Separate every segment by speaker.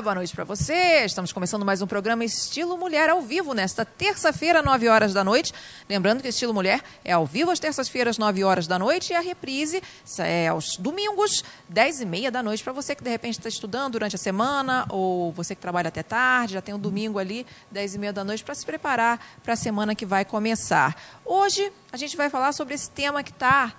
Speaker 1: boa noite para você. Estamos começando mais um programa Estilo Mulher ao vivo nesta terça-feira, 9 horas da noite. Lembrando que Estilo Mulher é ao vivo às terças-feiras, 9 horas da noite, e a reprise é aos domingos, 10h30 da noite, para você que de repente está estudando durante a semana, ou você que trabalha até tarde, já tem um domingo ali, 10h30 da noite, para se preparar para a semana que vai começar. Hoje a gente vai falar sobre esse tema que está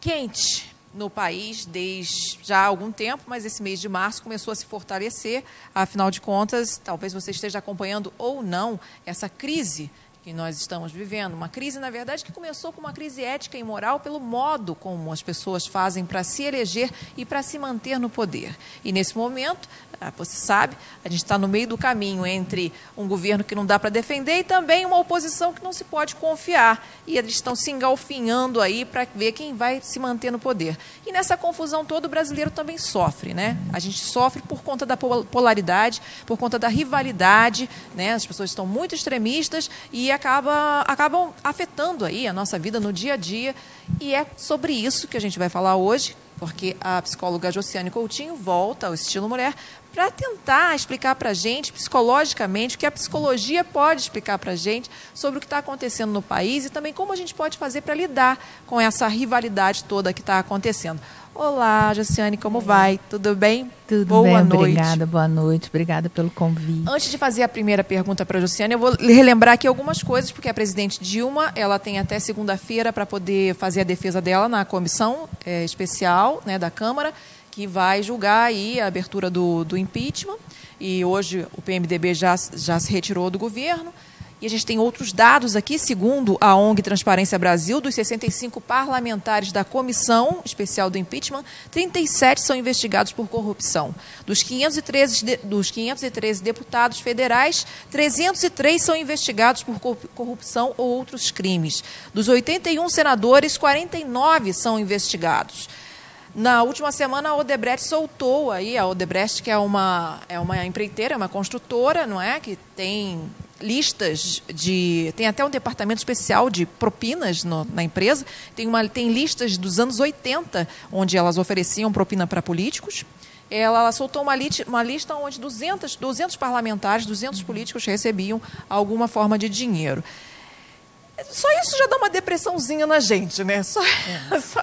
Speaker 1: quente no país desde já há algum tempo, mas esse mês de março começou a se fortalecer. Afinal de contas, talvez você esteja acompanhando ou não essa crise que nós estamos vivendo. Uma crise, na verdade, que começou com uma crise ética e moral pelo modo como as pessoas fazem para se eleger e para se manter no poder. E nesse momento, você sabe, a gente está no meio do caminho entre um governo que não dá para defender e também uma oposição que não se pode confiar. E eles estão se engalfinhando aí para ver quem vai se manter no poder. E nessa confusão toda, o brasileiro também sofre, né? A gente sofre por conta da polaridade, por conta da rivalidade, né? As pessoas estão muito extremistas e acabam afetando aí a nossa vida no dia a dia. E é sobre isso que a gente vai falar hoje, porque a psicóloga Josiane Coutinho volta ao Estilo Mulher para tentar explicar para a gente, psicologicamente, o que a psicologia pode explicar para a gente sobre o que está acontecendo no país e também como a gente pode fazer para lidar com essa rivalidade toda que está acontecendo. Olá, Josiane, como vai? Tudo bem?
Speaker 2: Tudo
Speaker 1: boa
Speaker 2: bem,
Speaker 1: noite.
Speaker 2: Obrigada, boa noite. Obrigada pelo convite.
Speaker 1: Antes de fazer a primeira pergunta para a Josiane, eu vou relembrar aqui algumas coisas, porque a presidente Dilma, ela tem até segunda-feira para poder fazer a defesa dela na comissão especial, né, da Câmara, que vai julgar aí a abertura do impeachment. E hoje o PMDB já se retirou do governo. E a gente tem outros dados aqui, segundo a ONG Transparência Brasil, dos 65 parlamentares da Comissão Especial do Impeachment, 37 são investigados por corrupção. Dos 513 deputados federais, 303 são investigados por corrupção ou outros crimes. Dos 81 senadores, 49 são investigados. Na última semana, a Odebrecht soltou aí, a Odebrecht, que é uma empreiteira, é uma construtora, não é? Que tem listas tem até um departamento especial de propinas na empresa, tem listas dos anos 80, onde elas ofereciam propina para políticos. Ela soltou uma lista onde 200 parlamentares, 200 políticos recebiam alguma forma de dinheiro. Só isso já dá uma depressãozinha na gente, né? Só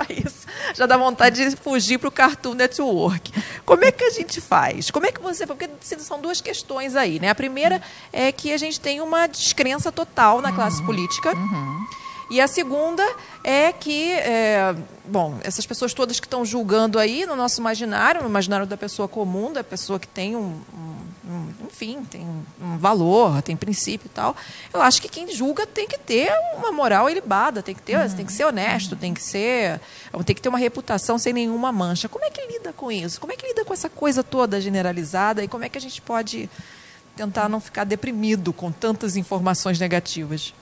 Speaker 1: isso já dá vontade de fugir para o Cartoon Network. Como é que a gente faz? Como é que você... Porque são duas questões aí, né? A primeira é que a gente tem uma descrença total na classe política. E a segunda é que, essas pessoas todas que estão julgando aí no nosso imaginário, no imaginário da pessoa comum, da pessoa que tem enfim, tem um valor, tem princípio e tal, eu acho que quem julga tem que ter uma moral ilibada, tem que ser honesto, tem que ter uma reputação sem nenhuma mancha. Como é que lida com isso? Como é que lida com essa coisa toda generalizada e como é que a gente pode tentar não ficar deprimido com tantas informações negativas?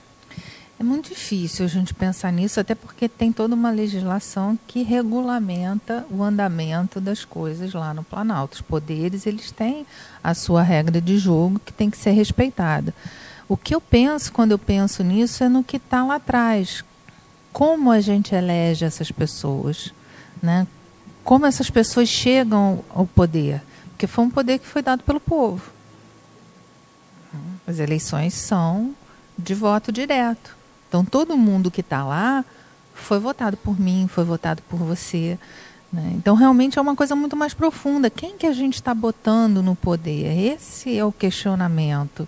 Speaker 2: É muito difícil a gente pensar nisso, até porque tem toda uma legislação que regulamenta o andamento das coisas lá no Planalto. Os poderes, eles têm a sua regra de jogo que tem que ser respeitada. O que eu penso quando eu penso nisso é no que está lá atrás. Como a gente elege essas pessoas, né? Como essas pessoas chegam ao poder. Porque foi um poder que foi dado pelo povo. As eleições são de voto direto. Então, todo mundo que está lá foi votado por mim, foi votado por você, né? Então, realmente é uma coisa muito mais profunda. Quem que a gente está botando no poder? Esse é o questionamento.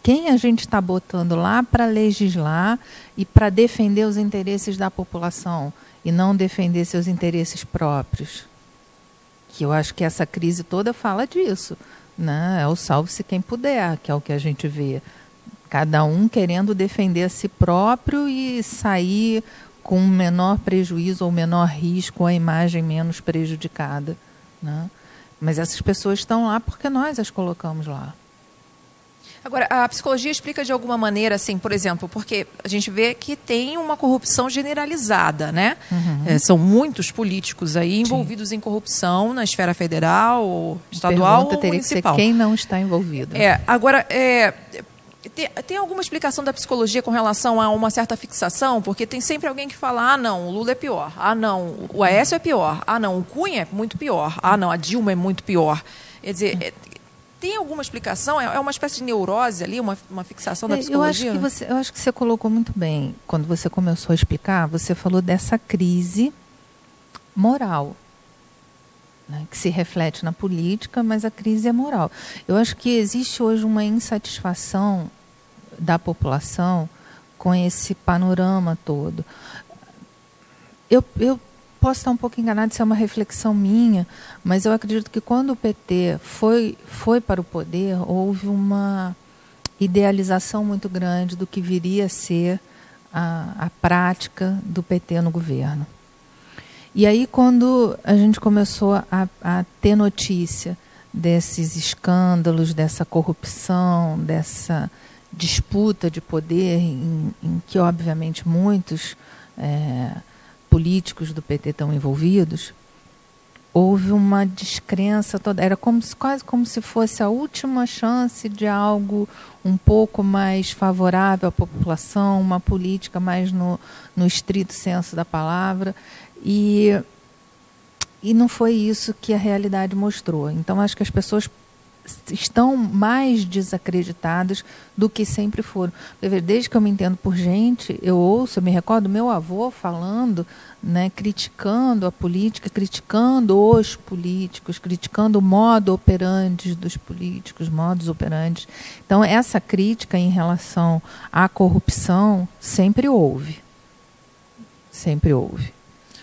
Speaker 2: Quem a gente está botando lá para legislar e para defender os interesses da população e não defender seus interesses próprios? Que eu acho que essa crise toda fala disso, né? É o salve-se quem puder, que é o que a gente vê. Cada um querendo defender a si próprio e sair com menor prejuízo ou menor risco, a imagem menos prejudicada, né? Mas essas pessoas estão lá porque nós as colocamos lá.
Speaker 1: Agora, a psicologia explica de alguma maneira, assim, por exemplo, porque a gente vê que tem uma corrupção generalizada, né? São muitos políticos aí envolvidos em corrupção na esfera federal, estadual ou
Speaker 2: teria
Speaker 1: municipal.
Speaker 2: Que ser quem não está envolvido.
Speaker 1: Agora, tem alguma explicação da psicologia com relação a uma certa fixação? Porque tem sempre alguém que fala, não, o Lula é pior, não, o Aécio é pior, não, o Cunha é muito pior, não, a Dilma é muito pior. Quer dizer, Tem alguma explicação? É uma espécie de neurose ali, uma fixação da psicologia?
Speaker 2: Eu acho que você colocou muito bem. Quando você começou a explicar, você falou dessa crise moral, né, que se reflete na política, mas a crise é moral. Eu acho que existe hoje uma insatisfação da população com esse panorama todo. Eu posso estar um pouco enganado, isso é uma reflexão minha, mas eu acredito que quando o PT foi para o poder, houve uma idealização muito grande do que viria a ser a prática do PT no governo. E aí, quando a gente começou a ter notícia desses escândalos, dessa corrupção, dessa disputa de poder, em que, obviamente, muitos políticos do PT estão envolvidos, houve uma descrença toda. Era quase como se fosse a última chance de algo um pouco mais favorável à população, uma política mais no estrito senso da palavra. E não foi isso que a realidade mostrou. Então, acho que as pessoas estão mais desacreditadas do que sempre foram. Desde que eu me entendo por gente, eu me recordo meu avô falando, né, criticando a política, criticando os políticos, criticando o modo operandi dos políticos, modus operandi. Então, essa crítica em relação à corrupção sempre houve. Sempre houve.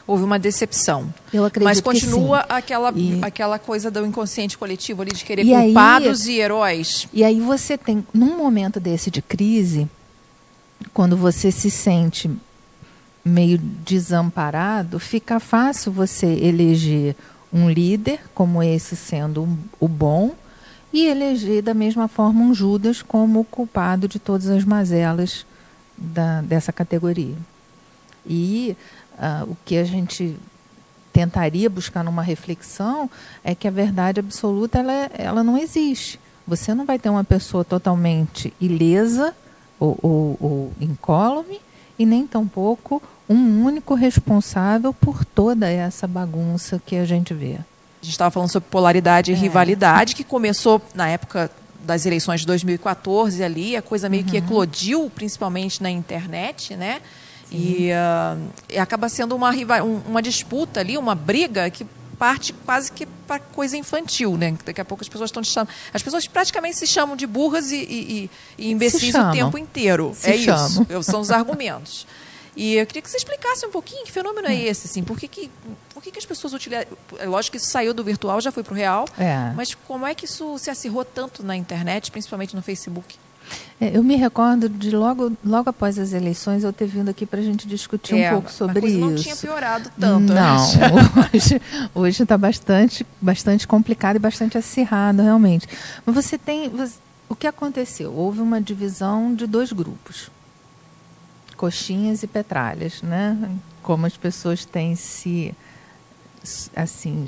Speaker 1: Houve uma decepção.
Speaker 2: Eu acredito
Speaker 1: mas continua
Speaker 2: que
Speaker 1: aquela coisa do inconsciente coletivo ali de querer culpados e heróis.
Speaker 2: E aí você tem, num momento desse de crise, quando você se sente meio desamparado, fica fácil você eleger um líder como esse sendo o bom e eleger da mesma forma um Judas como o culpado de todas as mazelas dessa categoria. E o que a gente tentaria buscar numa reflexão é que a verdade absoluta ela não existe. Você não vai ter uma pessoa totalmente ilesa ou incólume e nem tampouco um único responsável por toda essa bagunça que a gente vê.
Speaker 1: A gente estava falando sobre polaridade e rivalidade, que começou na época das eleições de 2014 ali, a coisa meio que eclodiu, principalmente na internet, né? E acaba sendo uma disputa ali, uma briga que parte quase que para coisa infantil, né? Daqui a pouco as pessoas estão te chamando. As pessoas praticamente se chamam de burras e imbecis o tempo inteiro. Isso. São os argumentos. E eu queria que você explicasse um pouquinho que fenômeno é esse, assim, por que as pessoas utilizam... É lógico que isso saiu do virtual, já foi para o real, mas como é que isso se acirrou tanto na internet, principalmente no Facebook?
Speaker 2: Eu me recordo de logo após as eleições eu ter vindo aqui para a gente discutir um pouco sobre isso.
Speaker 1: Não tinha piorado tanto.
Speaker 2: Não, hoje está bastante complicado e bastante acirrado, realmente. Mas o que aconteceu? Houve uma divisão de dois grupos. Coxinhas e petralhas, né? Como as pessoas têm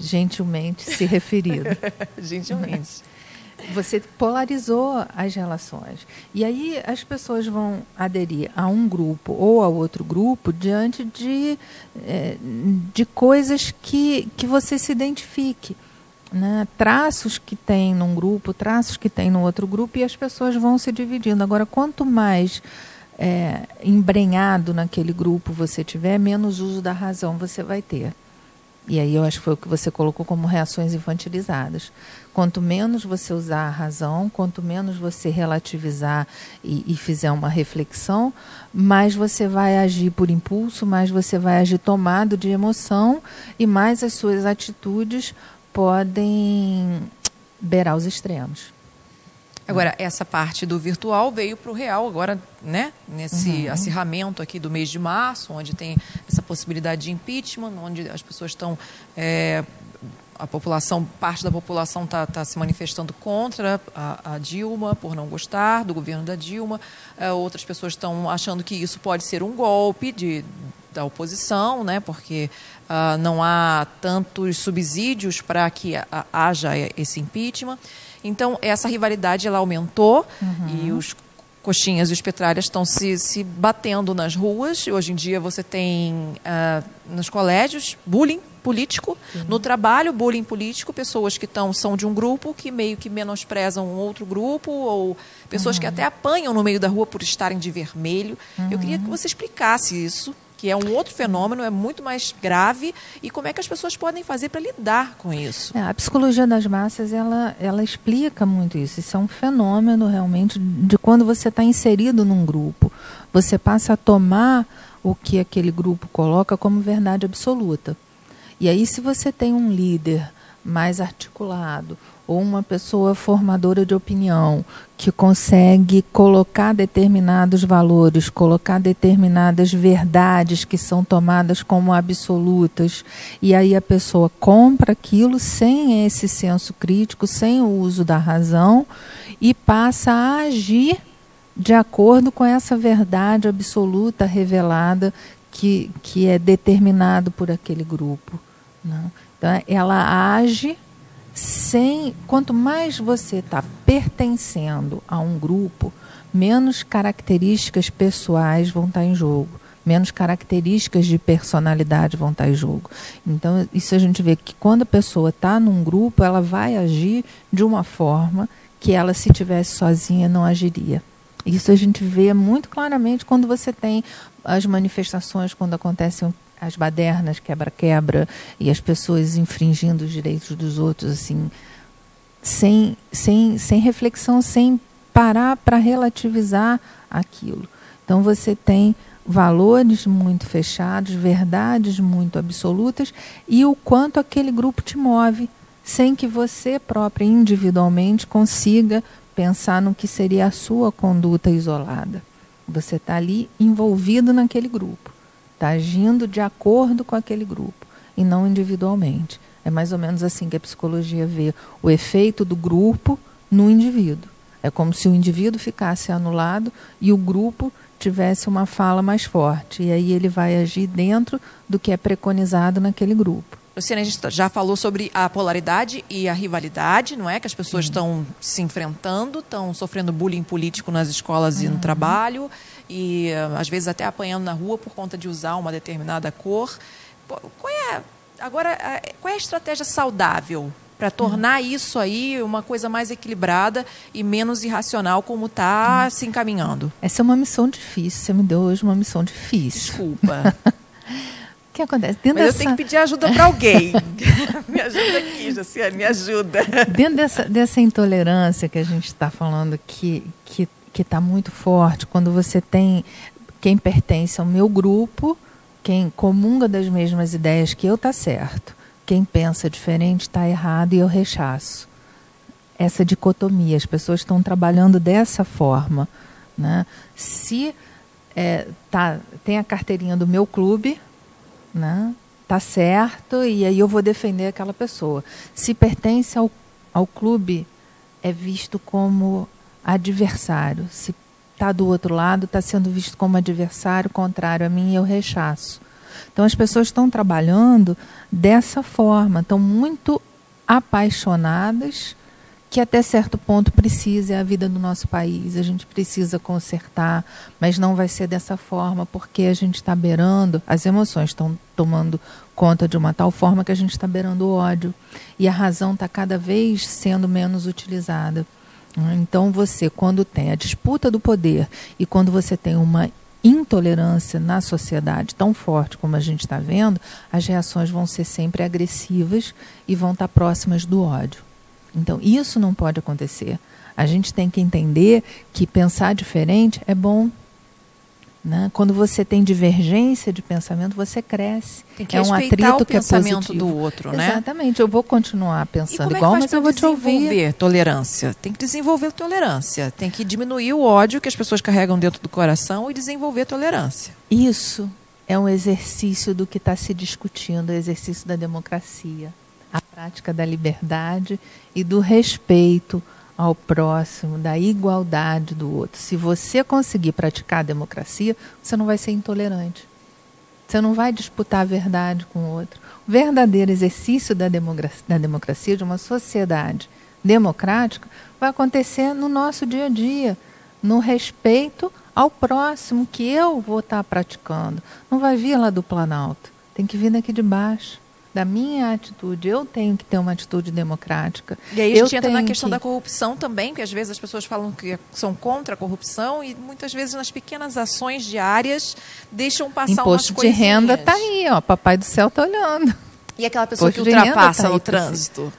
Speaker 2: gentilmente se referido.
Speaker 1: Gentilmente.
Speaker 2: Você polarizou as relações. E aí as pessoas vão aderir a um grupo ou a outro grupo diante de coisas que você se identifique. Né? Traços que tem num grupo, traços que tem no outro grupo, e as pessoas vão se dividindo. Agora, quanto mais embrenhado naquele grupo você tiver, menos uso da razão você vai ter. E aí eu acho que foi o que você colocou como reações infantilizadas. Quanto menos você usar a razão, quanto menos você relativizar e fizer uma reflexão, mais você vai agir por impulso, mais você vai agir tomado de emoção e mais as suas atitudes podem beirar os extremos.
Speaker 1: Agora, essa parte do virtual veio para o real agora, né? Nesse acirramento aqui do mês de março, onde tem essa possibilidade de impeachment, onde as pessoas estão... a população, parte da população está se manifestando contra a Dilma, por não gostar do governo da Dilma. Outras pessoas estão achando que isso pode ser um golpe da oposição, né? Porque não há tantos subsídios para que haja esse impeachment. Então, essa rivalidade ela aumentou e os coxinhas e os petralhas estão se batendo nas ruas. Hoje em dia você tem nos colégios bullying político, no trabalho, bullying político, pessoas que são de um grupo que meio que menosprezam um outro grupo, ou pessoas que até apanham no meio da rua por estarem de vermelho. Eu queria que você explicasse isso, que é um outro fenômeno, é muito mais grave, e como é que as pessoas podem fazer para lidar com isso?
Speaker 2: A psicologia das massas, ela explica muito isso. Isso é um fenômeno, realmente, de quando você está inserido num grupo. Você passa a tomar o que aquele grupo coloca como verdade absoluta. E aí, se você tem um líder mais articulado, ou uma pessoa formadora de opinião, que consegue colocar determinados valores, colocar determinadas verdades que são tomadas como absolutas, e aí a pessoa compra aquilo sem esse senso crítico, sem o uso da razão, e passa a agir de acordo com essa verdade absoluta revelada que é determinado por aquele grupo, né? Então, ela age quanto mais você está pertencendo a um grupo, menos características pessoais vão estar em jogo, menos características de personalidade vão estar em jogo. Então, isso a gente vê que quando a pessoa está num grupo, ela vai agir de uma forma que ela, se tivesse sozinha, não agiria. Isso a gente vê muito claramente quando você tem as manifestações, quando acontecem as badernas, quebra-quebra, e as pessoas infringindo os direitos dos outros, assim, sem reflexão, sem parar para relativizar aquilo. Então você tem valores muito fechados, verdades muito absolutas, e o quanto aquele grupo te move, sem que você própria, individualmente, consiga pensar no que seria a sua conduta isolada. Você está ali envolvido naquele grupo, está agindo de acordo com aquele grupo, e não individualmente. É mais ou menos assim que a psicologia vê o efeito do grupo no indivíduo. É como se o indivíduo ficasse anulado e o grupo tivesse uma fala mais forte. E aí ele vai agir dentro do que é preconizado naquele grupo.
Speaker 1: Luciana, a gente já falou sobre a polaridade e a rivalidade, não é? Que as pessoas estão se enfrentando, estão sofrendo bullying político nas escolas e no trabalho, e às vezes até apanhando na rua por conta de usar uma determinada cor. Qual é a estratégia saudável para tornar isso aí uma coisa mais equilibrada e menos irracional, como está se encaminhando?
Speaker 2: Essa é uma missão difícil. Você me deu hoje uma missão difícil.
Speaker 1: Desculpa.
Speaker 2: O que acontece?
Speaker 1: Mas eu tenho que pedir ajuda para alguém. Me ajuda aqui, Josiane, me ajuda.
Speaker 2: Dentro dessa intolerância que a gente está falando, que está muito forte, quando você tem quem pertence ao meu grupo, quem comunga das mesmas ideias que eu, está certo. Quem pensa diferente está errado e eu rechaço. Essa dicotomia, as pessoas estão trabalhando dessa forma, né? Se tem a carteirinha do meu clube, né? Tá certo, e aí eu vou defender aquela pessoa. Se pertence ao clube, é visto como adversário. Se está do outro lado, está sendo visto como adversário contrário a mim e eu rechaço. Então as pessoas estão trabalhando dessa forma, estão muito apaixonadas, que até certo ponto precisa, é a vida do nosso país, a gente precisa consertar, mas não vai ser dessa forma, porque a gente está beirando, as emoções estão tomando conta de uma tal forma que a gente está beirando o ódio, e a razão está cada vez sendo menos utilizada. Então você, quando tem a disputa do poder, e quando você tem uma intolerância na sociedade tão forte como a gente está vendo, as reações vão ser sempre agressivas e vão estar próximas do ódio. Então, isso não pode acontecer. A gente tem que entender que pensar diferente é bom, né? Quando você tem divergência de pensamento, você cresce.
Speaker 1: Tem que
Speaker 2: é um atrito que é positivo.
Speaker 1: Pensamento do outro, né?
Speaker 2: Exatamente. Eu vou continuar pensando igual, mas eu vou te ouvir.
Speaker 1: Desenvolver tolerância. Tem que desenvolver tolerância. Tem que diminuir o ódio que as pessoas carregam dentro do coração e desenvolver tolerância.
Speaker 2: Isso é um exercício do que está se discutindo, o exercício da democracia. A prática da liberdade e do respeito ao próximo, da igualdade do outro. Se você conseguir praticar a democracia, você não vai ser intolerante. Você não vai disputar a verdade com o outro. O verdadeiro exercício da democracia, de uma sociedade democrática, vai acontecer no nosso dia a dia, no respeito ao próximo que eu vou estar praticando. Não vai vir lá do Planalto, tem que vir daqui de baixo, da minha atitude. Eu tenho que ter uma atitude democrática.
Speaker 1: E aí a gente entra na questão da corrupção também, que às vezes as pessoas falam que são contra a corrupção e muitas vezes nas pequenas ações diárias deixam passar umas coisinhas.
Speaker 2: Imposto de renda está aí, ó, Papai do Céu está olhando.
Speaker 1: E aquela pessoa que ultrapassa no trânsito,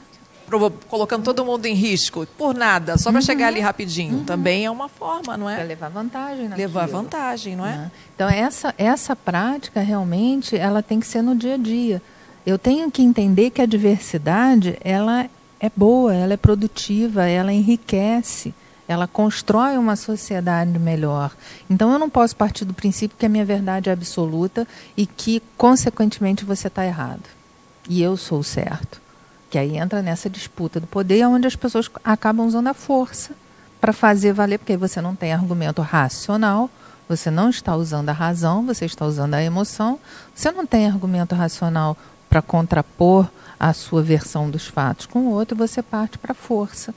Speaker 1: colocando todo mundo em risco, por nada, só para chegar ali rapidinho. Também é uma forma, não é?
Speaker 2: Para levar vantagem naquilo.
Speaker 1: Levar vantagem, não é?
Speaker 2: Então, essa prática, realmente, ela tem que ser no dia a dia. Eu tenho que entender que a diversidade, ela é boa, ela é produtiva, ela enriquece, ela constrói uma sociedade melhor. Então, eu não posso partir do princípio que a minha verdade é absoluta e que, consequentemente, você está errado. E eu sou o certo. Que aí entra nessa disputa do poder, onde as pessoas acabam usando a força para fazer valer, porque aí você não tem argumento racional, você não está usando a razão, você está usando a emoção, você não tem argumento racional para contrapor a sua versão dos fatos com o outro, você parte para a força,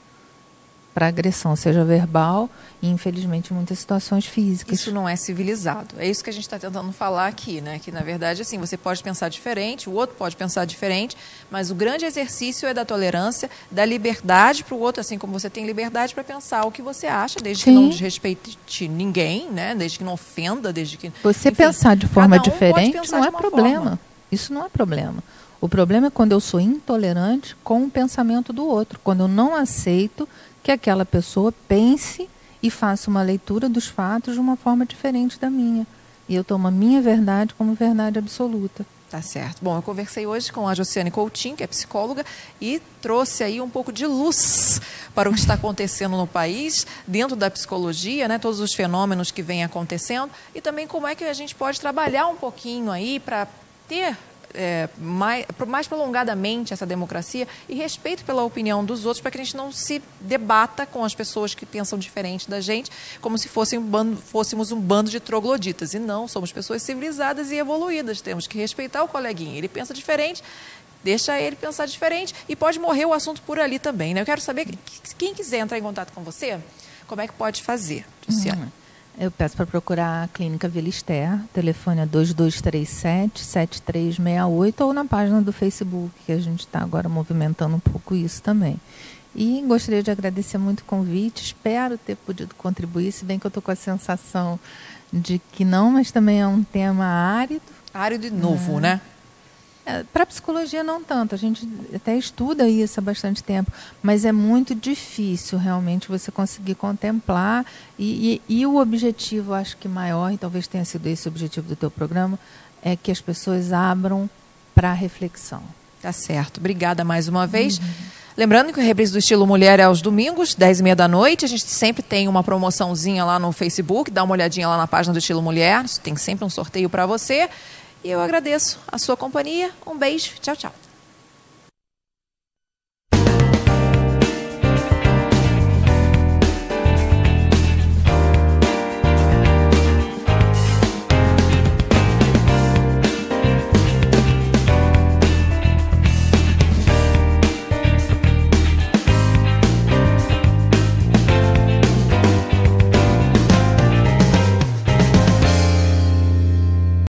Speaker 2: para a agressão, seja verbal e, infelizmente, em muitas situações físicas.
Speaker 1: Isso não é civilizado. É isso que a gente está tentando falar aqui, né? Que, na verdade, assim, você pode pensar diferente, o outro pode pensar diferente, mas o grande exercício é da tolerância, da liberdade para o outro, assim como você tem liberdade para pensar o que você acha, desde que não desrespeite ninguém, né? Desde que não ofenda, desde que...
Speaker 2: Você
Speaker 1: enfim,
Speaker 2: pensar de forma diferente
Speaker 1: pensar
Speaker 2: não é problema.
Speaker 1: Forma.
Speaker 2: Isso não é problema. O problema é quando eu sou intolerante com o pensamento do outro, quando eu não aceito que aquela pessoa pense e faça uma leitura dos fatos de uma forma diferente da minha. E eu tomo a minha verdade como verdade absoluta.
Speaker 1: Tá certo. Bom, eu conversei hoje com a Josiane Coutinho, que é psicóloga, e trouxe aí um pouco de luz para o que está acontecendo no país, dentro da psicologia, né, todos os fenômenos que vêm acontecendo, e também como é que a gente pode trabalhar um pouquinho aí para ter mais prolongadamente essa democracia e respeito pela opinião dos outros, para que a gente não se debata com as pessoas que pensam diferente da gente, como se fôssemos um bando de trogloditas. E não, somos pessoas civilizadas e evoluídas, temos que respeitar o coleguinha. Ele pensa diferente, deixa ele pensar diferente e pode morrer o assunto por ali também, né? Eu quero saber, quem quiser entrar em contato com você, como é que pode fazer, Luciana?
Speaker 2: Eu peço para procurar a Clínica Vila Esther, telefone é 2237-7368, ou na página do Facebook, que a gente está agora movimentando um pouco isso também. E gostaria de agradecer muito o convite, espero ter podido contribuir, se bem que eu estou com a sensação de que não, mas também é um tema árido.
Speaker 1: Árido e novo, né?
Speaker 2: Para a psicologia não tanto, a gente até estuda isso há bastante tempo, mas é muito difícil realmente você conseguir contemplar e o objetivo, acho que maior, e talvez tenha sido esse o objetivo do teu programa, é que as pessoas abram para a reflexão.
Speaker 1: Tá certo, obrigada mais uma vez. Lembrando que o Reprise do Estilo Mulher é aos domingos, 10h30 da noite. A gente sempre tem uma promoçãozinha lá no Facebook, dá uma olhadinha lá na página do Estilo Mulher, tem sempre um sorteio para você. E eu agradeço a sua companhia. Um beijo. Tchau, tchau.